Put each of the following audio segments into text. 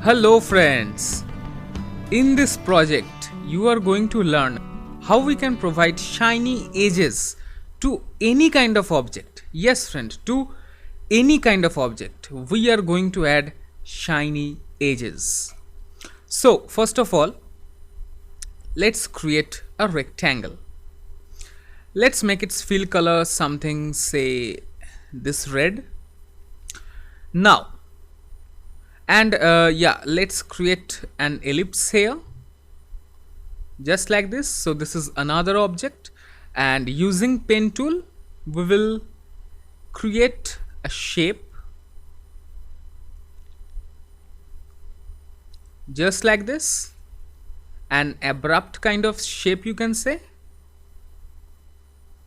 Hello friends, in this project you are going to learn how we can provide shiny edges to any kind of object. Yes friend, to any kind of object we are going to add shiny edges. So first of all, let's create a rectangle. Let's make its fill color something, say this red. Now and let's create an ellipse here just like this. So this is another object, and using pen tool we will create a shape just like this, an abrupt kind of shape you can say.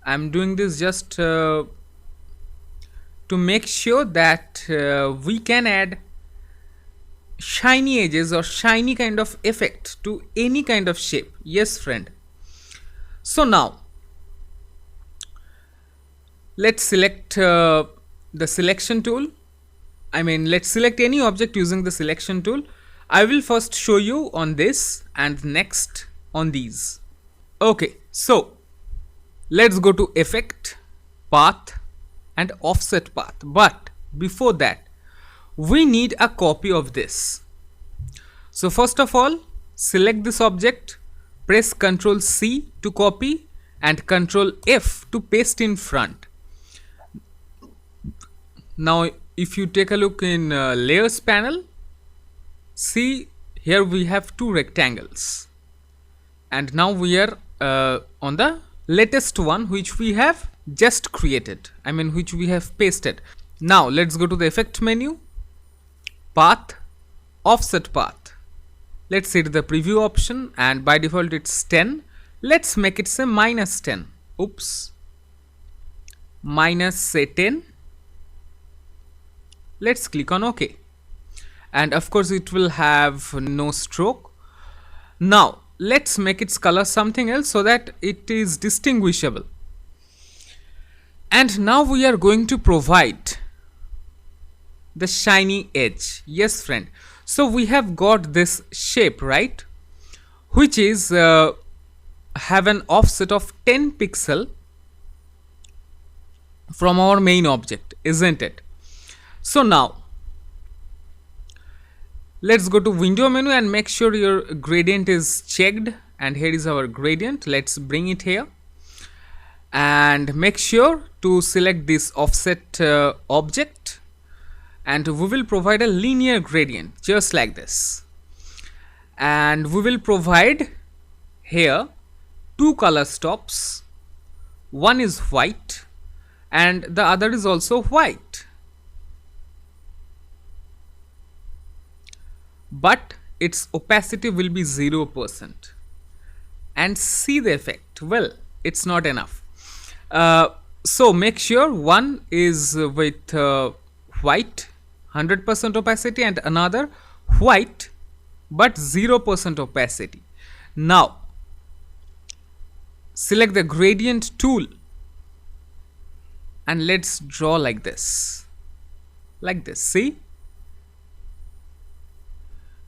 I'm doing this just to make sure that we can add shiny edges or shiny kind of effect to any kind of shape. Yes friend. So now let's select the selection tool. Let's select any object using the selection tool. I will first show you on this and next on these. Okay, so let's go to effect, path and offset path. But before that, we need a copy of this. So first of all, select this object, press Ctrl C to copy and Ctrl F to paste in front. Now if you take a look in layers panel, see here we have two rectangles, and now we are on the latest one which we have just created, which we have pasted. Now let's go to the effect menu, path, offset path. Let's set the preview option, and by default it's 10. Let's make it say minus 10. Oops, minus say 10. Let's click on OK, and of course it will have no stroke. Now let's make its color something else so that it is distinguishable. And now we are going to provide the shiny edge. Yes friend, so we have got this shape, right, which is have an offset of 10 pixel from our main object, isn't it? So now let's go to window menu and make sure your gradient is checked, and here is our gradient. Let's bring it here and make sure to select this offset object, and we will provide a linear gradient just like this, and we will provide here two color stops. One is white and the other is also white, but its opacity will be 0%. And see the effect, well, it's not enough. So make sure one is with white 100% opacity and another white but 0% opacity. Now select the gradient tool and let's draw like this, see,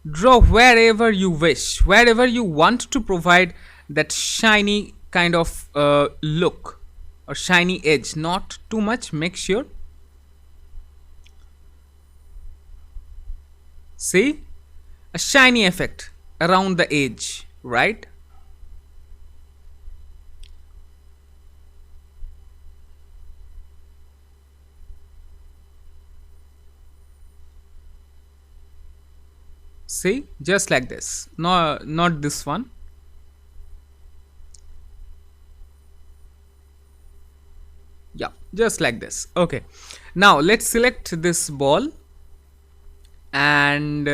draw wherever you wish, wherever you want to provide that shiny kind of look or shiny edge, not too much. Make sure, see, a shiny effect around the edge, right? See, just like this. No, not this one. Yeah, just like this. Okay, now let's select this ball, and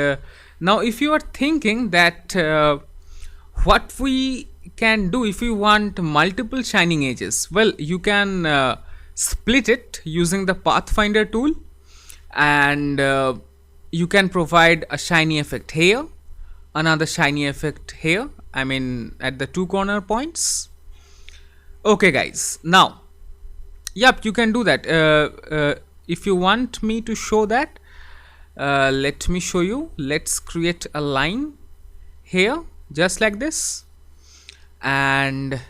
now if you are thinking that what we can do if you want multiple shining edges, well, you can split it using the pathfinder tool, and you can provide a shiny effect here, another shiny effect here, at the two corner points. Okay guys, now yep, you can do that. If you want me to show that, Let me show you. Let's create a line here just like this. And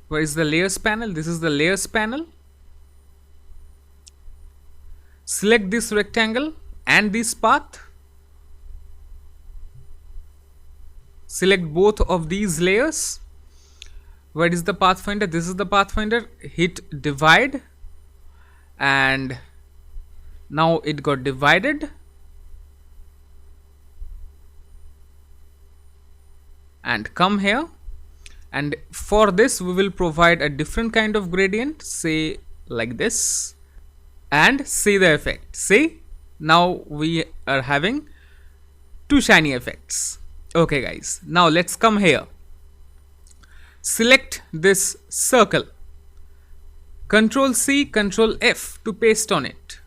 where is the layers panel? This is the layers panel. Select this rectangle and this path. Select both of these layers. Where is the pathfinder? This is the pathfinder. Hit divide, and now it got divided. And come here, and for this we will provide a different kind of gradient, say like this, and see the effect. See, now we are having two shiny effects. Okay guys, now let's come here. Select this circle, Control C, Control F to paste on it.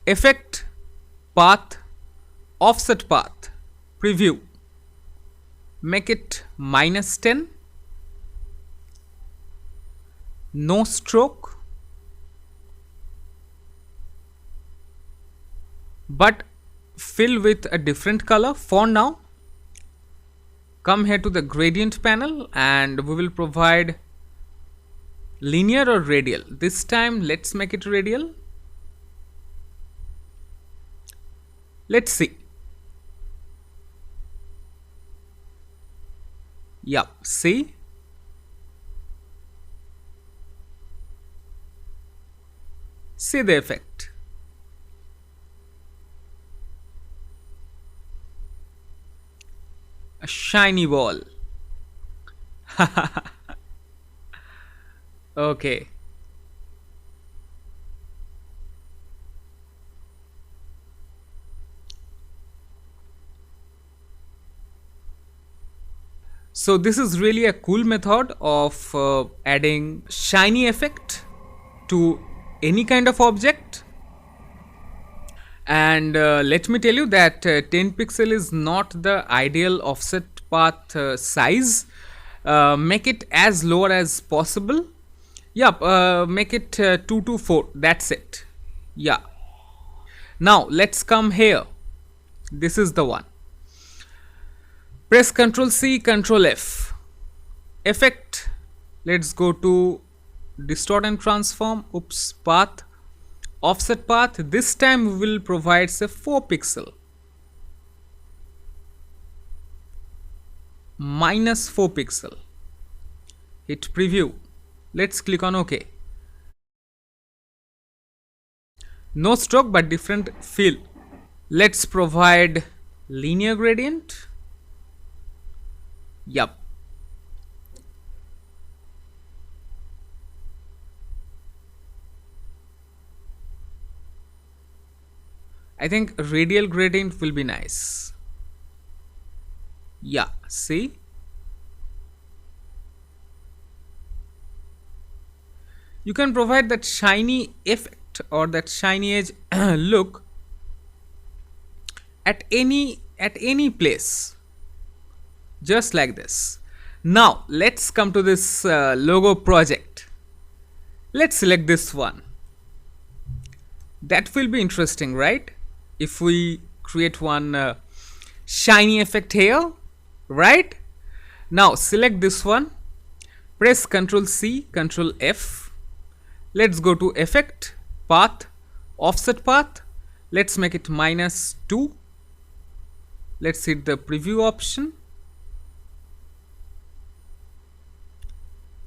Effect, path, offset path, preview. Make it -10. No stroke, but fill with a different color for now. Come here to the gradient panel and we will provide linear or radial. This time let's make it radial. Let's see. Yeah, see? See the effect. A shiny ball. Okay. So this is really a cool method of adding shiny effect to any kind of object. And let me tell you that 10 pixel is not the ideal offset path size. Make it as lower as possible. Yeah, make it 2 to 4. That's it. Yeah. Now let's come here. This is the one. Press Ctrl C, Ctrl F. Effect. Let's go to distort and transform. Oops, path. Offset path. This time we will provide say 4 pixel. -4 pixel. Hit preview. Let's click on OK. No stroke but different fill. Let's provide linear gradient. Yup. I think radial gradient will be nice. Yeah, see? You can provide that shiny effect or that shiny edge look at any place, just like this. Now let's come to this logo project. Let's select this one. That will be interesting, right? If we create one shiny effect here, right? Now select this one, press Ctrl C, Ctrl F. Let's go to effect, path, offset path. Let's make it -2. Let's hit the preview option.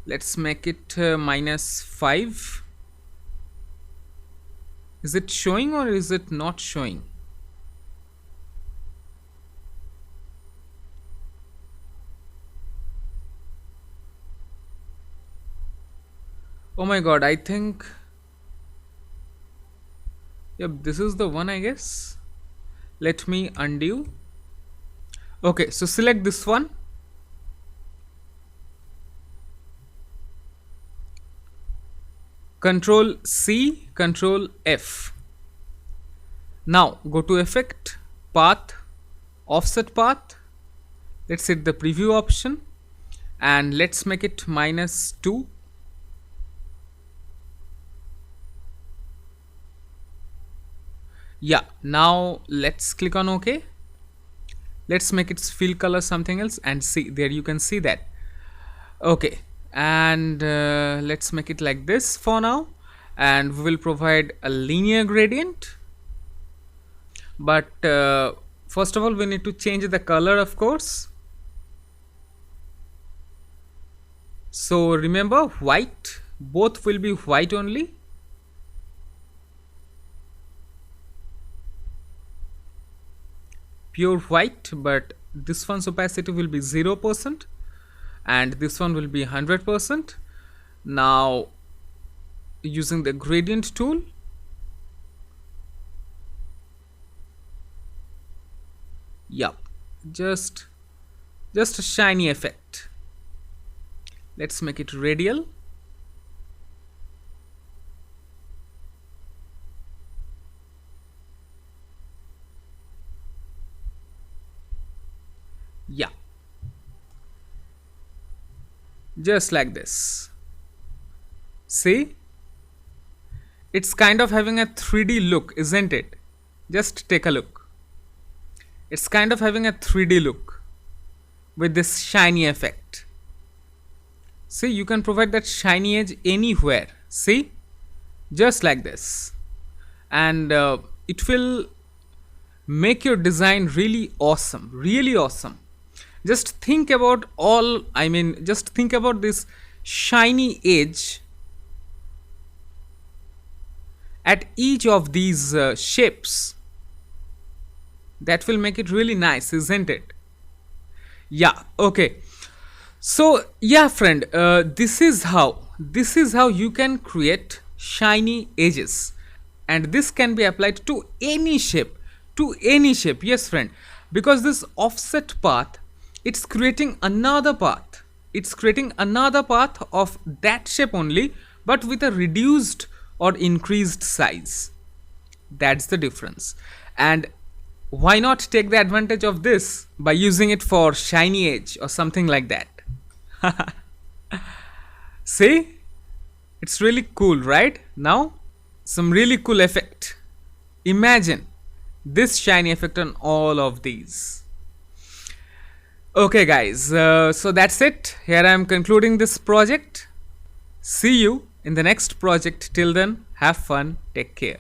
Let's make it -5. Is it showing or is it not showing? Oh my god, I think, yep, this is the one, I guess. Let me undo. Okay, so select this one. Control C, Control F. Now go to effect, path, offset path. Let's hit the preview option and let's make it -2. Yeah, now let's click on OK. Let's make its fill color something else, and see, there you can see that. Okay, and let's make it like this for now, and we will provide a linear gradient. But first of all, we need to change the color, of course. So remember, white, both will be white only. Pure white, but this one's opacity will be 0% and this one will be 100%. Now using the gradient tool, yep, just a shiny effect. Let's make it radial. Yeah, just like this. See, it's kind of having a 3D look, isn't it? Just take a look. It's kind of having a 3D look with this shiny effect. See, you can provide that shiny edge anywhere. See, just like this, and it will make your design really awesome, really awesome. Just think about just think about this shiny edge at each of these shapes. That will make it really nice, isn't it? Yeah, okay. So yeah, friend, this is how you can create shiny edges, and this can be applied to any shape, to any shape. Yes, friend, because this offset path, it's creating another path. It's creating another path of that shape only, but with a reduced or increased size. That's the difference. And why not take the advantage of this by using it for shiny edge or something like that? See, it's really cool, right? Now some really cool effect. Imagine this shiny effect on all of these. Okay guys, so that's it. Here I am concluding this project. See you in the next project. Till then, have fun, take care.